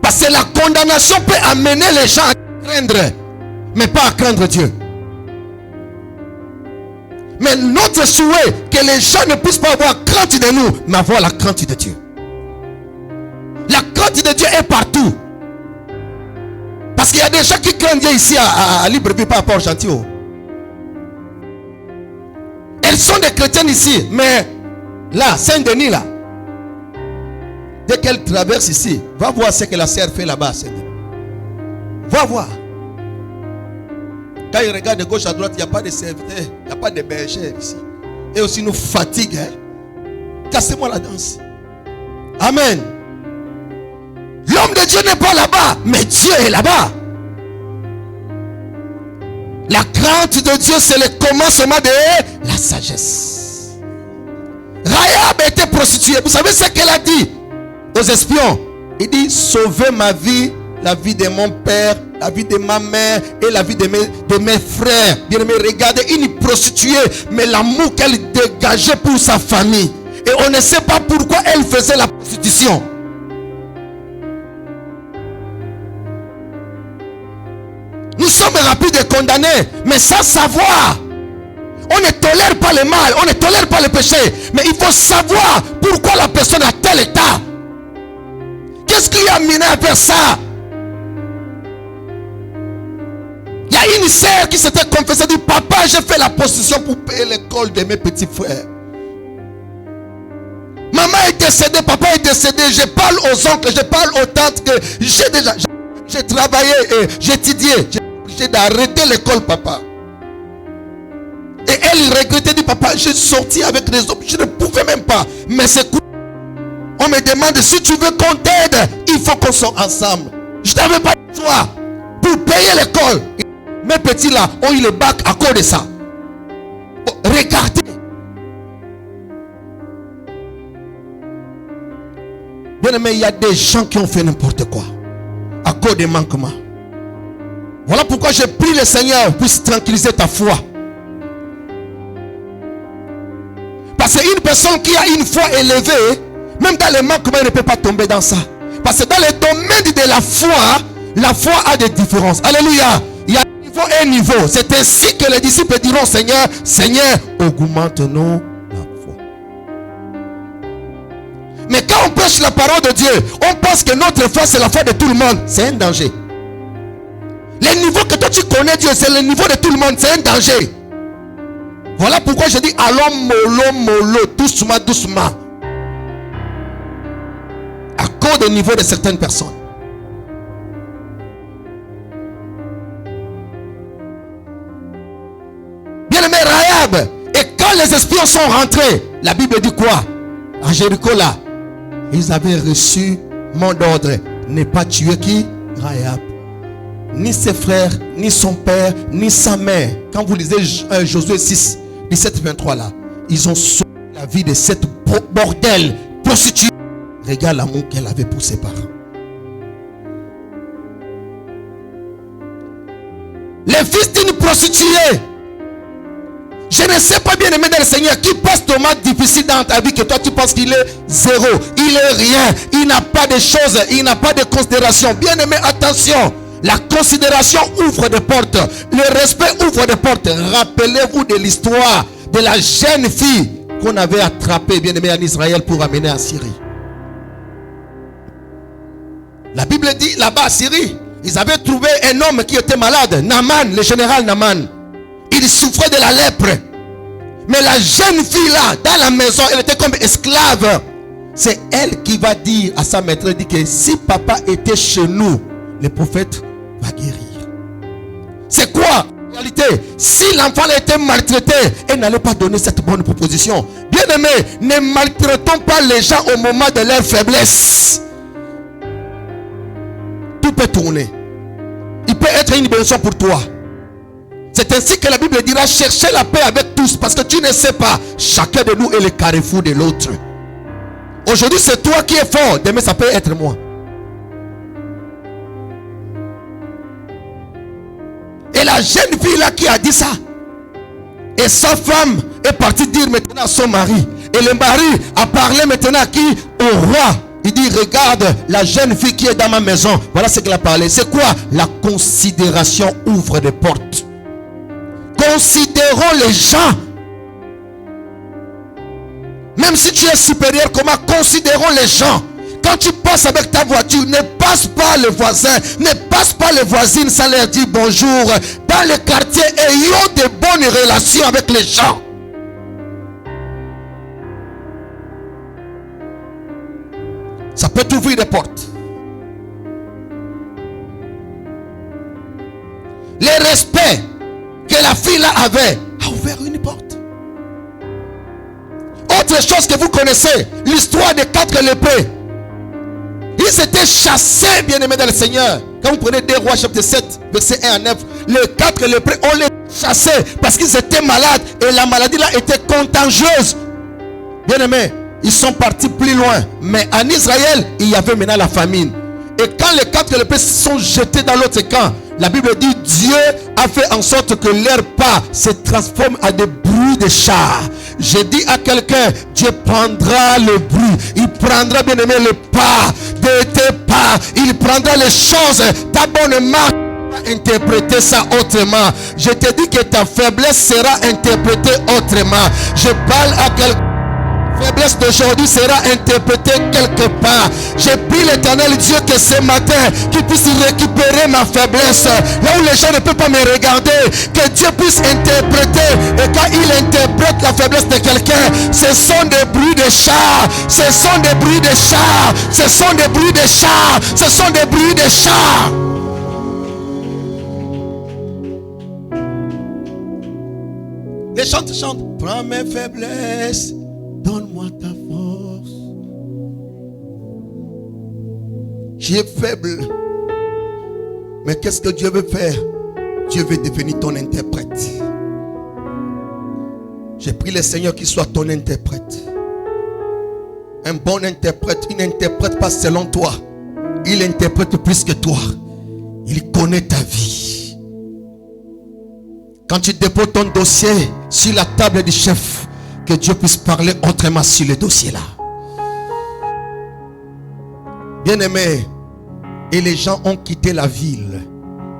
Parce que la condamnation peut amener les gens à craindre, mais pas à craindre Dieu. Mais notre souhait, que les gens ne puissent pas avoir crainte de nous, mais avoir la crainte de Dieu. La crainte de Dieu est partout. Parce qu'il y a des gens qui craignent Dieu ici à Libreville par rapport au Gentil. Elles sont des chrétiennes ici, mais là, Saint-Denis là, dès qu'elle traverse ici, va voir ce que la sœur fait là-bas, Saint-Denis. Va voir. Quand il regarde de gauche à droite, il n'y a pas de serviteur, il n'y a pas de berger ici. Et aussi nous fatigue. Hein? Cassez-moi la danse. Amen. L'homme de Dieu n'est pas là-bas, mais Dieu est là-bas. La crainte de Dieu, c'est le commencement de la sagesse. Rahab était prostituée. Vous savez ce qu'elle a dit aux espions? Il dit, sauvez ma vie, la vie de mon père, la vie de ma mère et la vie de mes frères. Bien aimé, regardez, une prostituée, mais l'amour qu'elle dégageait pour sa famille. Et on ne sait pas pourquoi elle faisait la prostitution. Nous sommes rapides de condamner, mais sans savoir. On ne tolère pas le mal, on ne tolère pas le péché. Mais il faut savoir pourquoi la personne a tel état. Qu'est-ce qui a amené à faire ça? Il y a une sœur qui s'était confessée, dit, papa, j'ai fait la prostitution pour payer l'école de mes petits frères. Maman est décédée, papa est décédé. Je parle aux oncles, je parle aux tantes que j'ai travaillé, j'ai étudié. J'ai obligé d'arrêter l'école, papa. Et elle regrettait, dit, papa, j'ai sorti avec les hommes, je ne pouvais même pas. Mais c'est cool. On me demande, si tu veux qu'on t'aide, il faut qu'on soit ensemble. Je n'avais pas le choix pour payer l'école. Mes petits là ont eu le bac à cause de ça. Oh, regardez. Bien aimé, il y a des gens qui ont fait n'importe quoi à cause des manquements. Voilà pourquoi je prie le Seigneur puisse tranquilliser ta foi. Parce qu'une personne qui a une foi élevée, même dans les manquements, elle ne peut pas tomber dans ça. Parce que dans le domaine de la foi a des différences. Alléluia. Il y a un niveau et un niveau. C'est ainsi que les disciples diront, Seigneur, Seigneur, augmente-nous la foi. Mais quand on prêche la parole de Dieu, on pense que notre foi, c'est la foi de tout le monde. C'est un danger. Le niveau que toi tu connais Dieu, c'est le niveau de tout le monde. C'est un danger. Voilà pourquoi je dis, allons mollo, doucement, doucement. À cause du niveau de certaines personnes. Bien aimé Rahab, et quand les espions sont rentrés, la Bible dit quoi? À Jéricho là, ils avaient reçu mon ordre, ne pas tuer qui? Rahab. Ni ses frères, ni son père, ni sa mère. Quand vous lisez Josué 6, 17-23 là, ils ont sauvé la vie de cette bordel prostituée. Regarde l'amour qu'elle avait pour ses parents. Les fils d'une prostituée. Je ne sais pas, bien aimé dans le Seigneur, qui passe des moments difficiles dans ta vie que toi tu penses qu'il est zéro, il est rien, il n'a pas de choses, il n'a pas de considération. Bien aimé, attention, la considération ouvre des portes, le respect ouvre des portes. Rappelez-vous de l'histoire de la jeune fille qu'on avait attrapée, bien aimé, en Israël pour amener en Syrie. La Bible dit là-bas à Syrie, ils avaient trouvé un homme qui était malade, Naaman, le général Naaman. Il souffrait de la lèpre. Mais la jeune fille là, dans la maison, elle était comme esclave. C'est elle qui va dire à sa maîtresse, dit que si papa était chez nous, le prophète va guérir. C'est quoi en réalité? Si l'enfant était maltraité, elle n'allait pas donner cette bonne proposition. Bien aimé, ne maltraitons pas les gens au moment de leur faiblesse. Tout peut tourner. Il peut être une bénédiction pour toi. C'est ainsi que la Bible dira, cherchez la paix avec tous, parce que tu ne sais pas, chacun de nous est le carrefour de l'autre. Aujourd'hui c'est toi qui es fort, demain ça peut être moi. Et la jeune fille là qui a dit ça, et sa femme est partie dire maintenant à son mari, et le mari a parlé maintenant à qui? Au roi. Il dit, regarde la jeune fille qui est dans ma maison. Voilà ce qu'il a parlé. C'est quoi? La considération ouvre des portes. Considérons les gens. Même si tu es supérieur, comment? Considérons les gens. Quand tu passes avec ta voiture, ne passe pas les voisins, ne passe pas les voisines sans leur dire bonjour. Dans le quartier, ayons de bonnes relations avec les gens. Ça peut t'ouvrir des portes. Le respect que la fille là avait a ouvert une porte. Autre chose que vous connaissez, l'histoire des 4 lépreux. Ils étaient chassés, bien-aimés dans le Seigneur. Quand vous prenez 2 Rois chapitre 7, verset 1 à 9, les 4 lépreux, on les chassait parce qu'ils étaient malades et la maladie là était contagieuse. Bien-aimés, ils sont partis plus loin. Mais en Israël, il y avait maintenant la famine. Et quand les 4 lépreux sont jetés dans l'autre camp, la Bible dit, Dieu a fait en sorte que leur pas se transforme en des bruits de chars. Je dis à quelqu'un, Dieu prendra le bruit. Il prendra, bien aimé, le pas de tes pas. Il prendra les choses, ta bonne marche interpréter ça autrement. Je te dis que ta faiblesse sera interprétée autrement. Je parle à quelqu'un. Faiblesse d'aujourd'hui sera interprétée quelque part. Je prie l'Éternel Dieu que ce matin, qu'il puisse récupérer ma faiblesse. Là où les gens ne peuvent pas me regarder, que Dieu puisse interpréter. Et quand il interprète la faiblesse de quelqu'un, ce sont des bruits de chars. Ce sont des bruits de chars. Ce sont des bruits de chars. Ce sont des bruits de chars. Les chantes chantent. Prends mes faiblesses. Donne-moi ta force. Tu es faible. Mais qu'est-ce que Dieu veut faire? Dieu veut devenir ton interprète. J'ai prié le Seigneur qu'il soit ton interprète. Un bon interprète. Il n'interprète pas selon toi. Il interprète plus que toi. Il connaît ta vie. Quand tu déposes ton dossier sur la table du chef, que Dieu puisse parler autrement sur le dossier là. Bien-aimés, et les gens ont quitté la ville.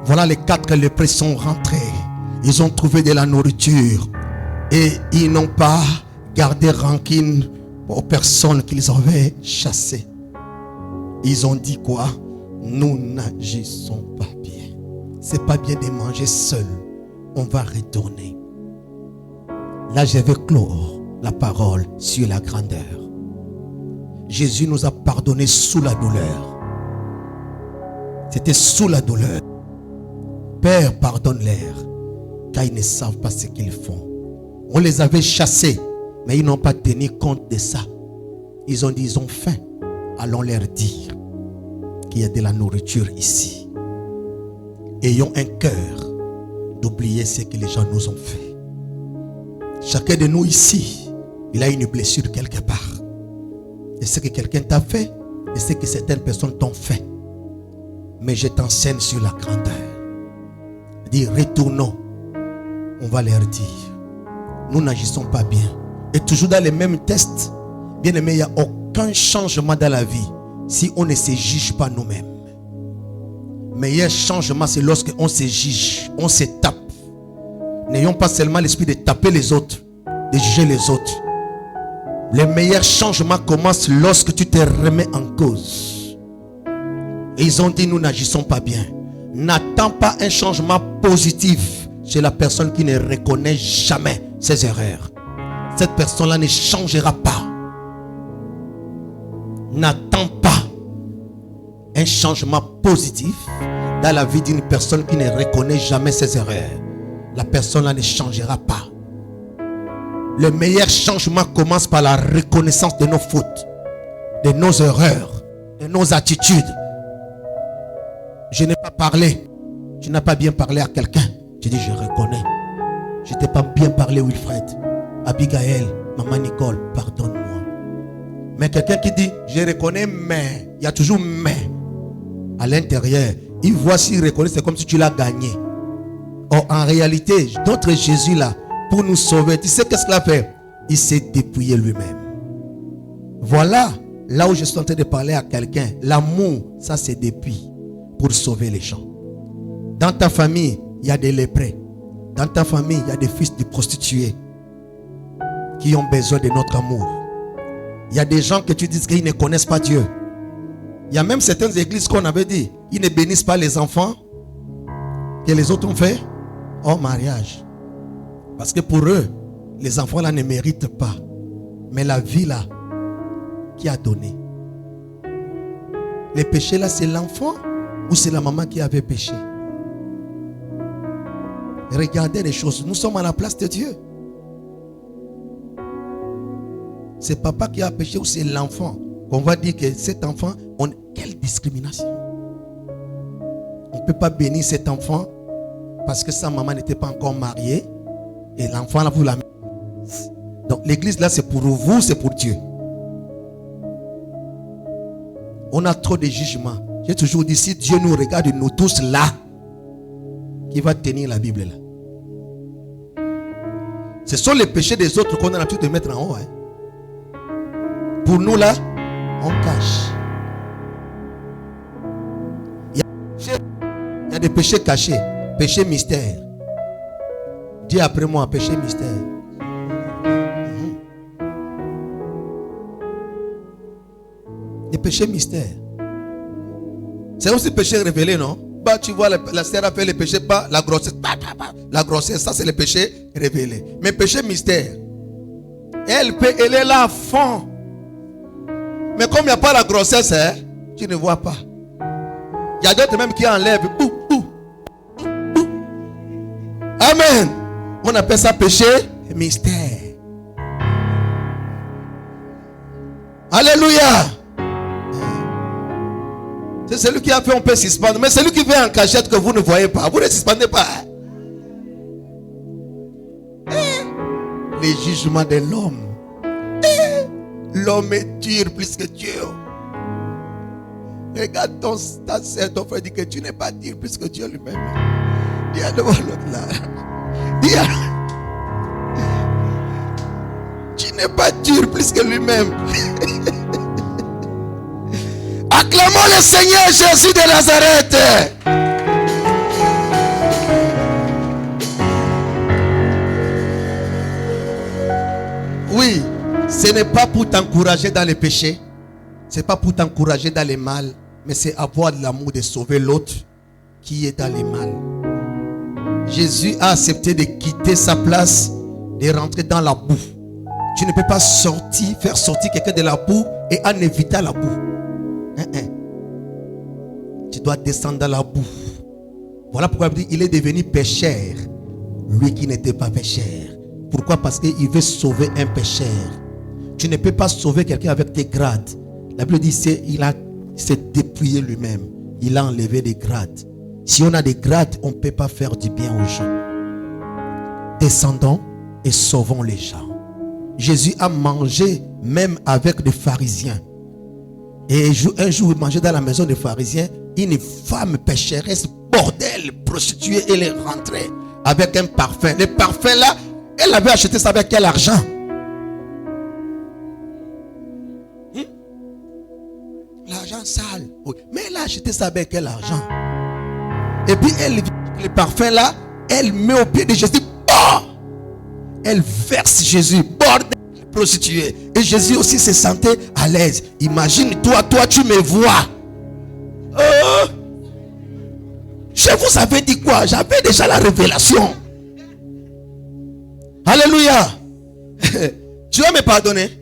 Voilà, les 4 lépreux sont rentrés. Ils ont trouvé de la nourriture. Et ils n'ont pas gardé rancune aux personnes qu'ils avaient chassées. Ils ont dit quoi? Nous n'agissons pas bien. C'est pas bien de manger seul. On va retourner. Là, je vais clore la parole sur la grandeur. Jésus nous a pardonné sous la douleur. C'était sous la douleur. Père, pardonne-leur, car ils ne savent pas ce qu'ils font. On les avait chassés, mais ils n'ont pas tenu compte de ça. Ils ont dit, ils ont faim. Allons leur dire qu'il y a de la nourriture ici. Ayons un cœur d'oublier ce que les gens nous ont fait. Chacun de nous ici, il a une blessure quelque part. Et ce que quelqu'un t'a fait, et ce que certaines personnes t'ont fait. Mais je t'enseigne sur la grandeur. Dis, retournons. On va leur dire, nous n'agissons pas bien. Et toujours dans les mêmes tests, bien aimé, il n'y a aucun changement dans la vie si on ne se juge pas nous-mêmes. Meilleur changement, c'est lorsque on se juge, on se tape. N'ayons pas seulement l'esprit de taper les autres, de juger les autres. Le meilleur changement commence lorsque tu te remets en cause. Et ils ont dit, nous n'agissons pas bien. N'attends pas un changement positif chez la personne qui ne reconnaît jamais ses erreurs. Cette personne-là ne changera pas. N'attends pas un changement positif dans la vie d'une personne qui ne reconnaît jamais ses erreurs. La personne-là ne changera pas. Le meilleur changement commence par la reconnaissance de nos fautes, de nos erreurs, de nos attitudes. Je n'ai pas parlé. Tu n'as pas bien parlé à quelqu'un. Je dis, je reconnais. Je t'ai pas bien parlé, Wilfred. Abigail, maman Nicole, pardonne-moi. Mais quelqu'un qui dit, je reconnais, mais, il y a toujours mais. À l'intérieur, il voit s'il reconnaît, c'est comme si tu l'as gagné. Or, en réalité, notre Jésus là, pour nous sauver, tu sais qu'est-ce qu'il a fait? Il s'est dépouillé lui-même. Voilà, là où je suis en train de parler à quelqu'un. L'amour, ça c'est dépouille pour sauver les gens. Dans ta famille, il y a des lépreux. Dans ta famille, il y a des fils de prostituées qui ont besoin de notre amour. Il y a des gens que tu dis qu'ils ne connaissent pas Dieu. Il y a même certaines églises qu'on avait dit, ils ne bénissent pas les enfants que les autres ont fait hors mariage. Parce que pour eux, les enfants là ne méritent pas. Mais la vie là, qui a donné? Le péché là, c'est l'enfant ou c'est la maman qui avait péché? Regardez les choses. Nous sommes à la place de Dieu. C'est papa qui a péché ou c'est l'enfant? On va dire que cet enfant, quelle discrimination. On ne peut pas bénir cet enfant parce que sa maman n'était pas encore mariée. Et l'enfant là, vous la... Donc l'église là, c'est pour vous, c'est pour Dieu. On a trop de jugements. J'ai toujours dit, si Dieu nous regarde, nous tous là, qui va tenir la Bible là? Ce sont les péchés des autres qu'on a l'habitude de mettre en haut. Pour nous là, on cache. Il y a des péchés cachés, péché mystère. Dis après moi, péché mystère. Des péchés mystères. C'est aussi péché révélé, non? Bah, tu vois, la sœur a fait les péchés, pas la grossesse. La grossesse, ça c'est le péché révélé. Mais péché mystère, elle est là à fond. Mais comme il n'y a pas la grossesse, hein, tu ne vois pas. Il y a d'autres même qui enlèvent. Amen. On appelle ça péché mystère. Alléluia. C'est celui qui a fait, on peut suspendre. Mais celui qui fait en cachette que vous ne voyez pas, vous ne suspendez pas. Les jugements de l'homme. L'homme est dur plus que Dieu. Regarde ta soeur, ton frère, dit que tu n'es pas dur plus que Dieu lui-même. Dis à devant l'autre là. Dis à... Tu n'es pas dur plus que lui-même. Acclamons le Seigneur Jésus de Nazareth. Oui, ce n'est pas pour t'encourager dans les péchés. Ce n'est pas pour t'encourager dans les mal. Mais c'est avoir de l'amour de sauver l'autre qui est dans les mal. Jésus a accepté de quitter sa place, de rentrer dans la boue. Tu ne peux pas faire sortir quelqu'un de la boue et en évitant la boue. Tu dois descendre dans la boue. Voilà pourquoi il est devenu pécheur, lui qui n'était pas pécheur. Pourquoi? Parce qu'il veut sauver un pécheur. Tu ne peux pas sauver quelqu'un avec tes grades. La Bible dit il s'est dépouillé lui-même. Il a enlevé des grades. Si on a des grades, on ne peut pas faire du bien aux gens. Descendons et sauvons les gens. Jésus a mangé même avec des pharisiens. Et un jour, il mangeait dans la maison des pharisiens. Une femme pécheresse, bordel, prostituée, elle est rentrée avec un parfum. Le parfum là, elle avait acheté ça avec quel argent? L'argent sale. Oui. Mais elle a acheté ça avec quel argent? Et puis elle, le parfum là, elle met au pied de Jésus. Oh! Elle verse Jésus. Bordel, prostituée. Et Jésus aussi se sentait à l'aise. Imagine, toi tu me vois. Je vous avais dit quoi? J'avais déjà la révélation. Alléluia. Tu vas me pardonner?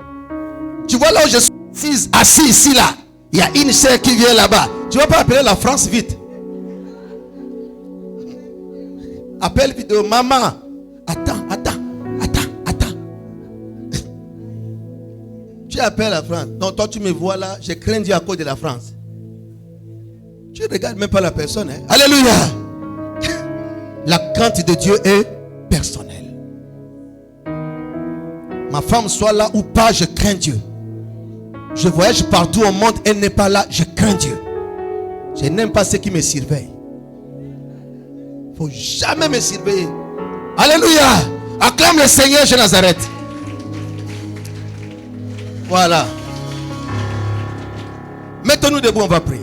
Tu vois là où je suis assis ici là. Il y a une sœur qui vient là-bas. Tu ne vas pas appeler la France vite. Appelle vite. Maman. Attends. Tu appelles la France. Donc toi tu me vois là. Je crains Dieu à cause de la France. Tu ne regardes même pas la personne. Hein? Alléluia. La crainte de Dieu est personnelle. Ma femme soit là ou pas, je crains Dieu. Je voyage partout au monde, elle n'est pas là, je crains Dieu. Je n'aime pas ceux qui me surveillent. Il ne faut jamais me surveiller. Alléluia. Acclame le Seigneur de Nazareth. Voilà. Mettons-nous debout, on va prier.